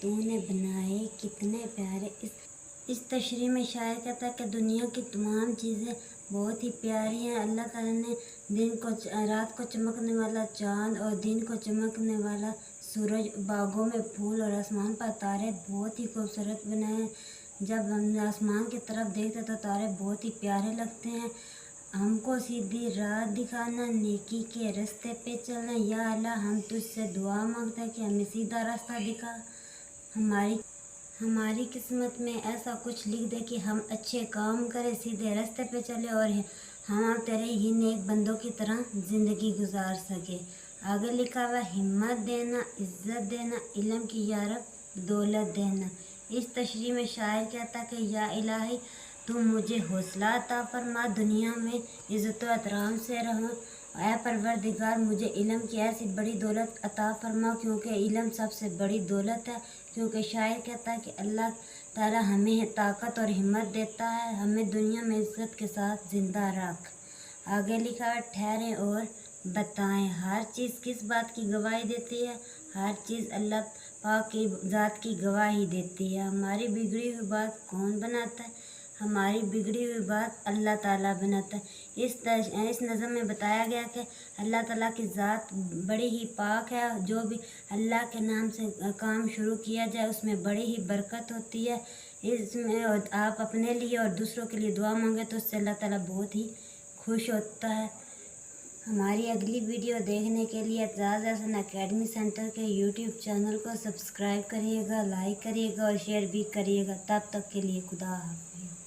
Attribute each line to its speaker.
Speaker 1: तूने बनाए कितने प्यारे। इस तशरीह में शायर कहता है कि दुनिया की तमाम चीज़ें बहुत ही प्यारी हैं। अल्लाह ताला ने रात को चमकने वाला चाँद और दिन को चमकने वाला सूरज, बागों में फूल और आसमान पर तारे बहुत ही खूबसूरत बनाए हैं। जब हम आसमान की तरफ देखते तो तारे बहुत ही प्यारे लगते हैं। हमको सीधी राह दिखाना, नेकी के रास्ते पे चलना। या अल्लाह, हम तुझसे दुआ मांगते हैं कि हमें सीधा रास्ता दिखा। हमारी किस्मत में ऐसा कुछ लिख दे कि हम अच्छे काम करें, सीधे रास्ते पे चले और हम तेरे ही नेक बंदों की तरह ज़िंदगी गुजार सके। आगे लिखा हुआ, हिम्मत देना, इज़्ज़त देना, इल्म की या रब दौलत देना। इस तशरीह में शायर कहता कि या इलाही, तू मुझे हौसला अता फरमा, दुनिया में इज़्ज़त व एहतराम से रहूं। ऐ परवरदिगार, मुझे इल्म की ऐसी बड़ी दौलत अता फरमा, क्योंकि इल्म सबसे बड़ी दौलत है। क्योंकि शायर कहता है कि अल्लाह ताला हमें ताकत और हिम्मत देता है, हमें दुनिया में इज़्ज़त के साथ ज़िंदा रख। आगे लिखा है, ठहरें और बताएं, हर चीज़ किस बात की गवाही देती है? हर चीज़ अल्लाह पाक की ज़ात की गवाही देती है। हमारी बिगड़ी हुई बात कौन बनाता है? हमारी बिगड़ी हुई बात अल्लाह ताला बनाता है। इस नज़म में बताया गया कि अल्लाह ताला की ज़ात बड़ी ही पाक है। जो भी अल्लाह के नाम से काम शुरू किया जाए उसमें बड़ी ही बरकत होती है। इसमें आप अपने लिए और दूसरों के लिए दुआ मांगे तो उससे अल्लाह ताला बहुत ही खुश होता है। हमारी अगली वीडियो देखने के लिए एतजाज़ हसन एकेडमी सेंटर के यूट्यूब चैनल को सब्सक्राइब करिएगा, लाइक करिएगा और शेयर भी करिएगा। तब तक के लिए खुदा हाफ़िज़।